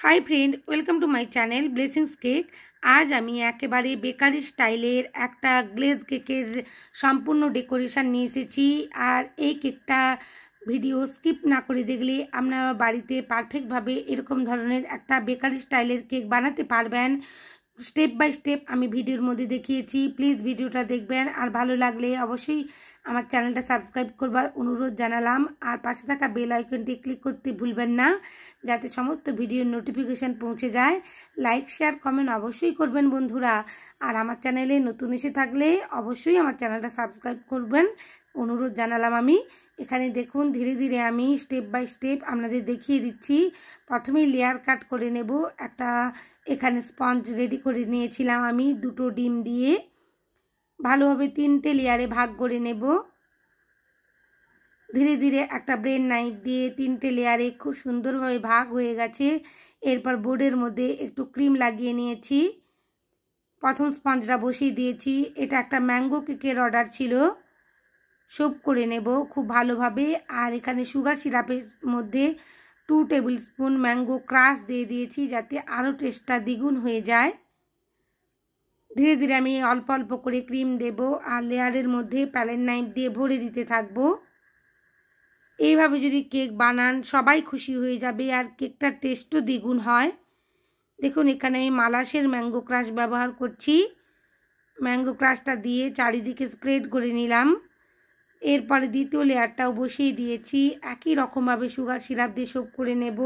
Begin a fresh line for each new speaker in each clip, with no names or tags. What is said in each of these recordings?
High friend welcome to my channel blessings cake. आज आमी एकेबारे बेकारी स्टाइलेर एकटा ग्लेज केकेर सम्पूर्ण डेकोरेशन निये एसेछि और ये केकटा भिडियो स्किप ना करे देखले आपनारा बाड़ीते पारफेक्ट भावे एरकम धरनेर एकटा बेकारी स्टाइलेर केक बानाते पारबेन। स्टेप बाई स्टेप आमी भिडियोर मध्य देखिएछि। प्लिज भिडियोटा देखबेन और भालो लागले अवश्यई आमार चैनलटा सबस्क्राइब करबार अनुरोध जानालाम और पाशे थाका बेल आइकनटी क्लिक करते भूलबेन ना जाते समस्त भिडियोर नोटिफिकेशन पहुँचे जाए। लाइक शेयर कमेंट अवश्यई करबेन बंधुरा और आमार चैनेले नतून एसे थाकले अवश्यई आमार चैनलटा सबस्क्राइब करबेन अनुरोध जानालाम। आमी एखाने देखुन धीरे धीरे आमी स्टेप बाई स्टेप आपनादेर देखिए दिচ্ছি। प्रथमेই लेयार काट करे नेब। एकटा एखाने स्पंज रेडी करे निয়েছিলাম আমি দুটো ডিম দিয়ে ভালোভাবে তিনটে লেয়ারে ভাগ করে নেব। ধীরে ধীরে একটা ব্রেড নাইফ দিয়ে তিনটে লেয়ারে খুব সুন্দরভাবে ভাগ হয়ে গেছে। এরপর বোর্ডের মধ্যে একটু ক্রিম লাগিয়ে নিয়েছি। প্রথম স্পঞ্জটা বসিয়ে দিয়েছি। এটা একটা ম্যাঙ্গো কেকের অর্ডার ছিল। সোপ করে নেব খুব ভালোভাবে। আর এখানে সুগার সিরাপের মধ্যে 2 টেবিল স্পুন ম্যাঙ্গো ক্রাশ দিয়ে দিয়েছি যাতে আরও টেস্টটা দ্বিগুণ হয়ে যায়। ধীরে ধীরে আমি অল্প অল্প করে ক্রিম দেব আর লেয়ারের মধ্যে প্যালেট নাইফ দিয়ে ভরে দিতে থাকবো। এইভাবে যদি কেক বানান সবাই খুশি হয়ে যাবে আর কেকটার টেস্টও দ্বিগুণ হয়। দেখুন এখানে আমি মালাসের ম্যাঙ্গো ক্রাশ ব্যবহার করছি। ম্যাঙ্গো ক্রাশটা দিয়ে চারিদিকে স্প্রেড করে নিলাম। এরপরে দ্বিতীয় লেয়ারটাও বসিয়ে দিয়েছি। একই রকমভাবে সুগার সিরাপ দিয়ে সোপ করে নেব।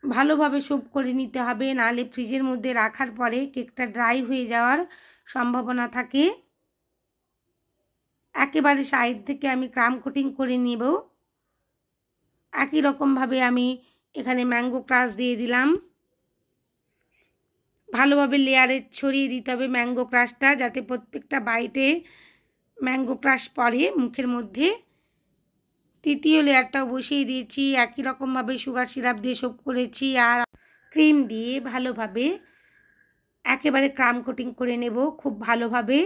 ভালোভাবে সোপ করে নিতে হবে, নাহলে ফ্রিজের মধ্যে রাখার পরে কেকটা ড্রাই হয়ে যাওয়ার সম্ভাবনা থাকে। একেবারে সাইড থেকে আমি ক্রাম কোটিং করে নেব। একই রকমভাবে আমি এখানে ম্যাঙ্গো ক্রাশ দিয়ে দিলাম। ভালোভাবে লেয়ারে ছড়িয়ে দিতে হবে ম্যাঙ্গো ক্রাশটা যাতে প্রত্যেকটা বাইটে ম্যাঙ্গো ক্রাশ পড়ে মুখের মধ্যে। তৃতীয় লেয়ারটাও বসিয়ে দিয়েছি। একই রকমভাবে সুগার সিরাপ দিয়ে সোপ করেছি আর ক্রিম দিয়ে ভালোভাবে একেবারে ক্রাম কোটিং করে নেব খুব ভালোভাবে।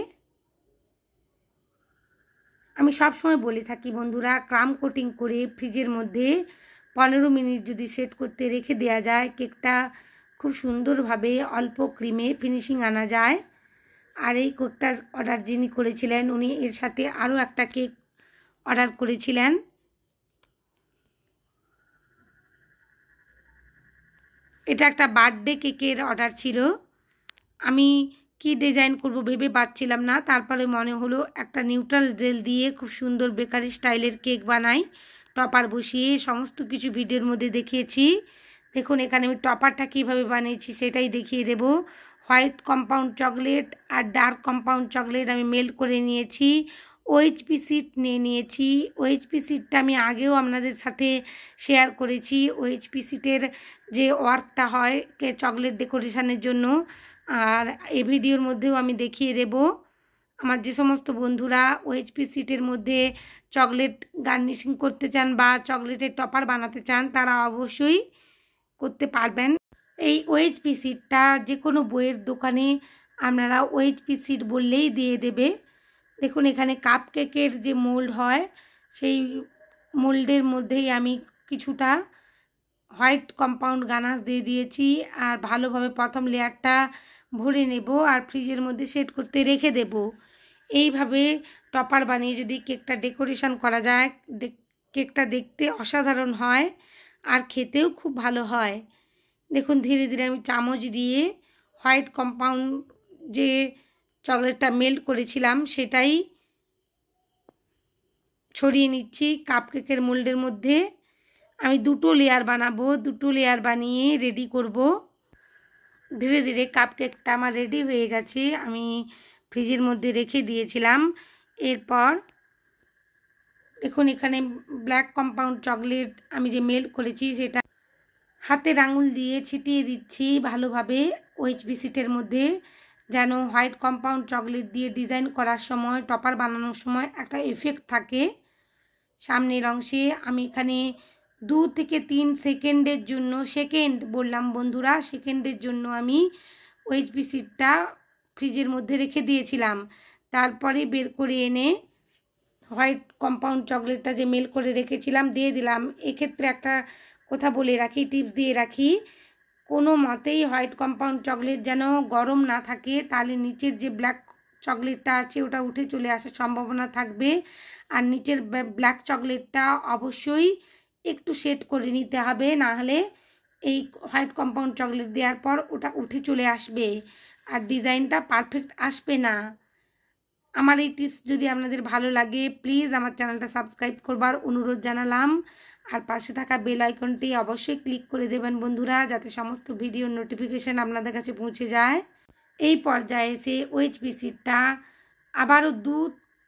আমি সব সময় বলে থাকি বন্ধুরা, ক্রাম কোটিং করে ফ্রিজের মধ্যে 15 মিনিট যদি সেট করতে রেখে দেওয়া যায় কেকটা খুব সুন্দরভাবে অল্প ক্রিমে ফিনিশিং আনা যায়। আর এই কেকটার অর্ডার যিনি করেছিলেন উনি এর সাথে আরও একটা কেক অর্ডার করেছিলেন। এটা একটা বার্থডে কেকের অর্ডার ছিল। আমি কি ডিজাইন করব ভেবে পাচ্ছিলাম না, তারপরে মনে হলো একটা নিউট্রাল জেল দিয়ে খুব সুন্দর বেকারি স্টাইলের কেক বানাই। টপার বসিয়ে সমস্ত কিছু ভিডিওর মধ্যে দেখিয়েছি। দেখুন এখানে আমি টপারটা কীভাবে বানিয়েছি সেটাই দেখিয়ে দেব। হোয়াইট কম্পাউন্ড চকলেট আর ডার্ক কম্পাউন্ড চকলেট আমি মেল্ট করে নিয়েছি। ওএইচপি সিড নিয়ে নিয়েছি। ওএইচপি সিডটা আমি আগেও আপনাদের সাথে শেয়ার করেছি। ওএইচপি সিডের যে ওয়ার্কটা হয় চকলেট ডেকোরেশনের জন্য, আর এই ভিডিওর মধ্যেও আমি দেখিয়ে দেব। আমার যে সমস্ত বন্ধুরা ওএইচপি সিডের মধ্যে চকলেট গার্নিশিং করতে চান বা চকলেটের টপার বানাতে চান তারা অবশ্যই করতে পারবেন। এই ওএইচপি সিডটা যে কোনো বইয়ের দোকানে আপনারা ওএইচপি সিড বললেই দিয়ে দেবে। দেখুন এখানে কাপ কেকের যে মোল্ড হয় সেই মোল্ডের মধ্যেই আমি কিছুটা হোয়াইট কম্পাউন্ড গানাশ দিয়ে দিয়েছি আর ভালোভাবে প্রথম লেয়ারটা ভরে নেব আর ফ্রিজের মধ্যে সেট করতে রেখে দেব। এইভাবে টপার বানিয়ে যদি কেকটা ডেকোরেশন করা যায় কেকটা দেখতে অসাধারণ হয় আর খেতেও খুব ভালো হয়। দেখুন ধীরে ধীরে আমি চামচ দিয়ে হোয়াইট কম্পাউন্ড যে চকলেটটা মেল্ট করেছিলাম সেটাই ছড়িয়ে নিচ্ছি কাপ কেকের মোল্ডের মধ্যে। আমি দুটো লেয়ার বানাবো, দুটো লেয়ার বানিয়ে রেডি করব। ধীরে ধীরে কাপ কেকটা আমার রেডি হয়ে গেছে, আমি ফ্রিজের মধ্যে রেখে দিয়েছিলাম। এরপর দেখুন এখানে ব্ল্যাক কম্পাউন্ড চকলেট আমি যে মেল্ট করেছি সেটা হাতের আঙুল দিয়ে ছিটিয়ে দিচ্ছি ভালোভাবে ওএইচপি সিটের মধ্যে, যেন হোয়াইট কম্পাউন্ড চকলেট দিয়ে ডিজাইন করার সময় টপার বানানোর সময় একটা এফেক্ট থাকে। সামনের অংশে আমি এখানে 2 থেকে 3 সেকেন্ডের জন্য, সেকেন্ড বললাম বন্ধুরা, সেকেন্ডের জন্য আমি ওএইচপি সিটটা ফ্রিজের মধ্যে রেখে দিয়েছিলাম। তারপরে বের করে এনে হোয়াইট কম্পাউন্ড চকলেটটা যে মেল্ট করে রেখেছিলাম দিয়ে দিলাম। এক্ষেত্রে একটা কথা বলে রাখি, টিপস দিয়ে রাখি, কোনো মতেই হোয়াইট কম্পাউন্ড চকলেট যেন গরম না থাকে, তাহলে নিচের যে ব্ল্যাক চকলেটটা আছে ওটা উঠে চলে আসার সম্ভাবনা থাকবে। আর নিচের ব্ল্যাক চকলেটটা অবশ্যই একটু সেট করে নিতে হবে, না হলে এই হোয়াইট কম্পাউন্ড চকলেট দেওয়ার পর ওটা উঠে চলে আসবে আর ডিজাইনটা পারফেক্ট আসবে না। আমার এই টিপস যদি আপনাদের ভালো লাগে প্লিজ আমার চ্যানেলটা সাবস্ক্রাইব করবার অনুরোধ জানালাম। আর পাশে থাকা বেল আইকনটি অবশ্যই ক্লিক করে দেবেন বন্ধুরা, যাতে সমস্ত ভিডিওর নোটিফিকেশান আপনাদের কাছে পৌঁছে যায়। এই পর্যায়ে এসে ওএইচপিসিটা আবারও 2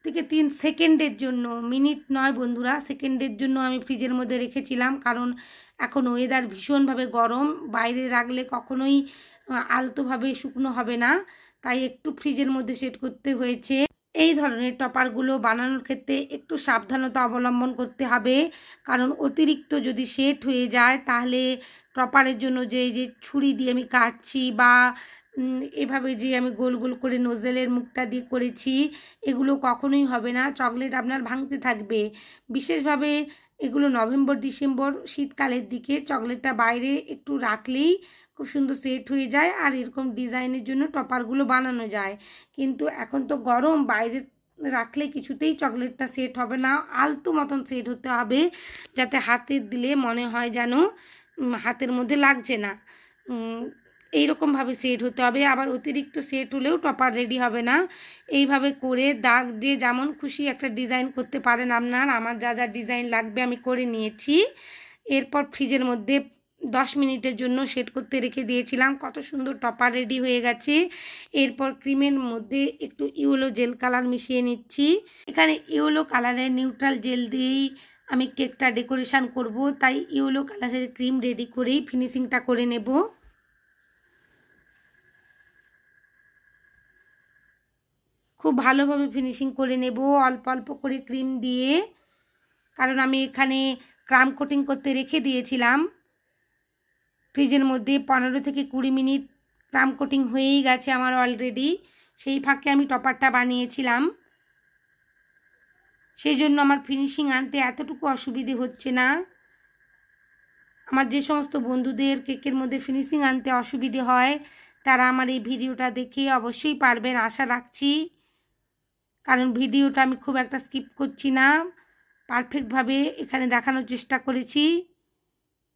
থেকে 3 সেকেন্ডের জন্য, মিনিট নয় বন্ধুরা, সেকেন্ডের জন্য আমি ফ্রিজের মধ্যে রেখেছিলাম, কারণ এখন ওয়েদার ভীষণভাবে গরম, বাইরে রাখলে কখনোই আলতোভাবে শুকনো হবে না, তাই একটু ফ্রিজের মধ্যে সেট করতে হয়েছে। এই ধরনের টপারগুলো বানানোর ক্ষেত্রে একটু সাবধানতা অবলম্বন করতে হবে, কারণ অতিরিক্ত যদি সেট হয়ে যায় তাহলে টপারের জন্য যে ছুরি দিয়ে আমি কাটছি বা এভাবে যে আমি গোল গোল করে নোজেলের মুখটা দিয়ে করেছি, এগুলো কখনোই হবে না, চকলেট আপনার ভাঙতে থাকবে। বিশেষভাবে এগুলো নভেম্বর ডিসেম্বর শীতকালের দিকে চকলেটটা বাইরে একটু রাখলেই খুব সুন্দর সেট হয়ে যায়, আর এরকম ডিজাইনের জন্য টপারগুলো বানানো যায়। কিন্তু এখন তো গরম, বাইরে রাখলে কিছুতেই চকলেটটা সেট হবে না, আলতো মতন সেট হতে হবে, যাতে হাতে দিলে মনে হয় যেন হাতের মধ্যে লাগছে না, এইরকমভাবে সেট হতে হবে। আবার অতিরিক্ত সেট হলেও টপার রেডি হবে না। এইভাবে করে দাগ দিয়ে যেমন খুশি একটা ডিজাইন করতে পারেন আপনার। আমার যা যা ডিজাইন লাগবে আমি করে নিয়েছি। এরপর ফ্রিজের মধ্যে 10 মিনিটের জন্য সেট করতে রেখে দিয়েছিলাম। কত সুন্দর টপার রেডি হয়ে গেছে। এরপর ক্রিমের মধ্যে একটু ইয়েলো জেল কালার মিশিয়ে নিচ্ছি। এখানে ইয়েলো কালারের নিউট্রাল জেল দিয়েই আমি কেকটা ডেকোরেশন করব, তাই ইয়েলো কালারের ক্রিম রেডি করেই ফিনিশিংটা করে নেব। খুব ভালোভাবে ফিনিশিং করে নেব অল্প অল্প করে ক্রিম দিয়ে, কারণ আমি এখানে ক্রাম কোটিং করতে রেখে দিয়েছিলাম ফ্রিজের মধ্যে। 15 থেকে 20 মিনিট ক্রাম কোটিং হয়েই গেছে আমার অলরেডি। সেই ফাঁকে আমি টপারটা বানিয়েছিলাম, সেই জন্য আমার ফিনিশিং আনতে এতটুকু অসুবিধে হচ্ছে না। আমার যে সমস্ত বন্ধুদের কেকের মধ্যে ফিনিশিং আনতে অসুবিধে হয় তারা আমার এই ভিডিওটা দেখে অবশ্যই পারবেন আশা রাখছি, কারণ ভিডিওটা আমি খুব একটা স্কিপ করছি না, পারফেক্টভাবে এখানে দেখানোর চেষ্টা করেছি।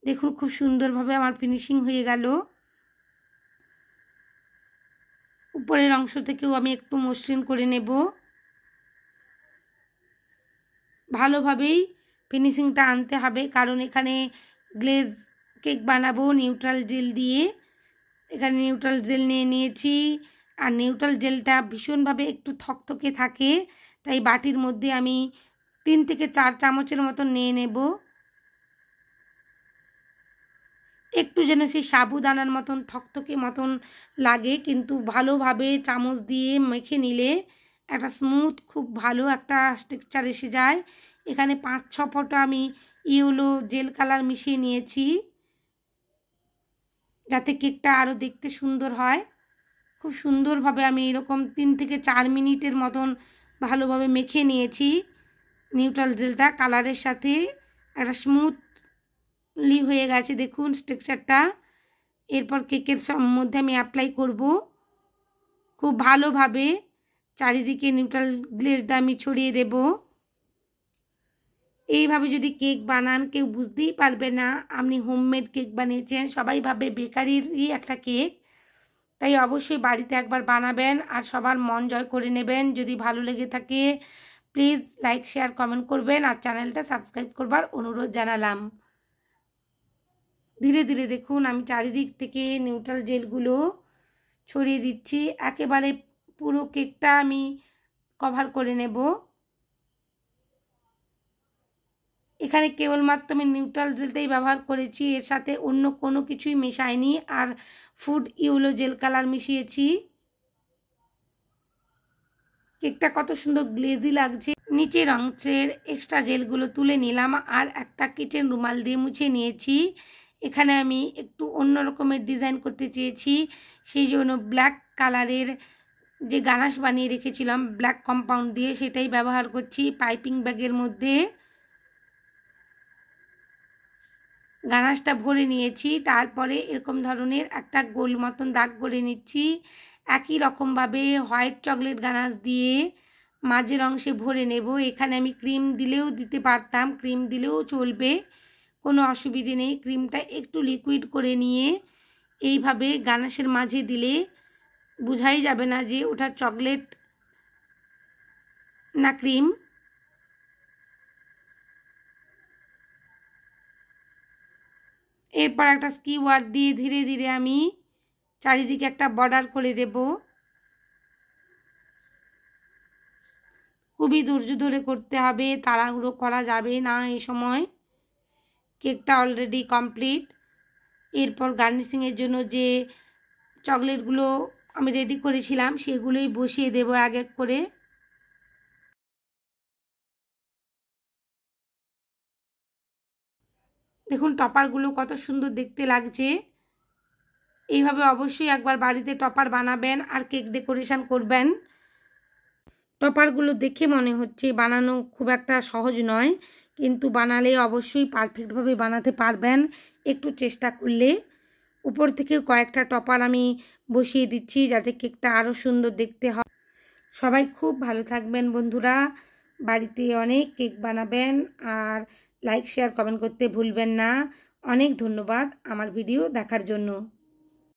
দেখুন খুব সুন্দরভাবে আমার ফিনিশিং হয়ে গেল। উপরের অংশ থেকেও আমি একটু মসৃণ করে নেব। ভালোভাবেই ফিনিশিংটা আনতে হবে, কারণ এখানে গ্লেজ কেক বানাবো নিউট্রাল জেল দিয়ে। এখানে নিউট্রাল জেল নিয়ে নিয়েছি, আর নিউট্রাল জেলটা ভীষণভাবে একটু থকথকে থাকে, তাই বাটির মধ্যে আমি 3 থেকে 4 চামচের মতো নিয়ে নেব। একটু যেন সেই সাবুদানার মতন থকথকে মতন লাগে, কিন্তু ভালোভাবে চামচ দিয়ে মেখে নিলে একটা স্মুথ খুব ভালো একটা টেক্সচার এসে যায়। এখানে 5-6 ফোঁটা আমি ইয়েলো জেল কালার মিশিয়ে নিয়েছি, যাতে কেকটা আরও দেখতে সুন্দর হয়। খুব সুন্দরভাবে আমি এরকম 3 থেকে 4 মিনিটের মতন ভালোভাবে মেখে নিয়েছি নিউট্রাল জেলটা কালারের সাথে। একটা স্মুথলি হয়ে গেছে দেখুন টেক্সচারটা। এরপর কেকের মধ্যে আমি অ্যাপ্লাই করব খুব ভালোভাবে, চারিদিকে নিউট্রাল গ্লেজটা আমি ছড়িয়ে দেব। এইভাবে যদি কেক বানান কেউ বুঝতেই পারবে না আপনি হোমমেড কেক বানিয়েছেন, সবাই ভাবে বেকারিরই একটা কেক। তাই অবশ্যই বাড়িতে একবার বানাবেন আর সবার মন জয় করে নেবেন। যদি ভালো লেগে থাকে প্লিজ লাইক শেয়ার কমেন্ট করবেন, আর চ্যানেলটা সাবস্ক্রাইব করবার অনুরোধ জানালাম। ধীরে ধীরে দেখুন আমি চারিদিক থেকে নিউট্রাল জেলগুলো ছড়িয়ে দিচ্ছি, একেবারে পুরো কেকটা আমি কভার করে নেব। এখানে কেবলমাত্র আমি নিউট্রাল জেলটাই ব্যবহার করেছি, এর সাথে অন্য কোনো কিছুই মেশাইনি, আর ফুড ইয়েলো জেল কালার মিশিয়েছি। কেকটা কত সুন্দর গ্লেজি লাগছে। নিচের অংশের এক্সট্রা জেলগুলো তুলে নিলাম আর একটা কিচেন রুমাল দিয়ে মুছে নিয়েছি। এখানে আমি একটু অন্য রকমের ডিজাইন করতে চেয়েছি, সেই জন্য ব্ল্যাক কালারের যে গানাশ বানিয়ে রেখেছিলাম ব্ল্যাক কম্পাউন্ড দিয়ে, সেটাই ব্যবহার করছি পাইপিং ব্যাগের মধ্যে। গানাশটা ভরে নিয়েছি। তারপরে এরকম ধরনের একটা গোল মতন দাগ করে নিচ্ছি। একই রকমভাবে হোয়াইট চকলেট গানাশ দিয়ে মাঝের অংশে ভরে নেব। এখানে আমি ক্রিম দিলেও দিতে পারতাম, ক্রিম দিলেও চলবে, কোনো অসুবিধে নেই। ক্রিমটা একটু লিকুইড করে নিয়ে এইভাবে গানাশের মাঝে দিলে বোঝাই যাবে না যে ওটা চকলেট না ক্রিম। এরপর একটা স্কিওয়ার দিয়ে ধীরে ধীরে আমি চারিদিকে একটা বর্ডার করে দেব। খুবই ধৈর্য ধরে করতে হবে, তাড়াহুড়ো করা যাবে না এই সময়। কেকটা অলরেডি কমপ্লিট। এরপর গার্নিশিংয়ের জন্য যে চকলেটগুলো আমি রেডি করেছিলাম সেগুলোই বসিয়ে দেব এক এক করে। দেখুন টপারগুলো কত সুন্দর দেখতে লাগছে। এইভাবে অবশ্যই একবার বাড়িতে টপার বানাবেন আর কেক ডেকোরেশন করবেন। টপারগুলো দেখে মনে হচ্ছে বানানো খুব একটা সহজ নয়, কিন্তু বানালে অবশ্যই পারফেক্টভাবে বানাতে পারবেন একটু চেষ্টা করলে। উপর থেকে কয়েকটা টপার আমি বসিয়ে দিচ্ছি যাতে কেকটা আরও সুন্দর দেখতে হয়। সবাই খুব ভালো থাকবেন বন্ধুরা, বাড়িতে অনেক কেক বানাবেন আর লাইক শেয়ার কমেন্ট করতে ভুলবেন না। অনেক ধন্যবাদ আমার ভিডিও দেখার জন্য।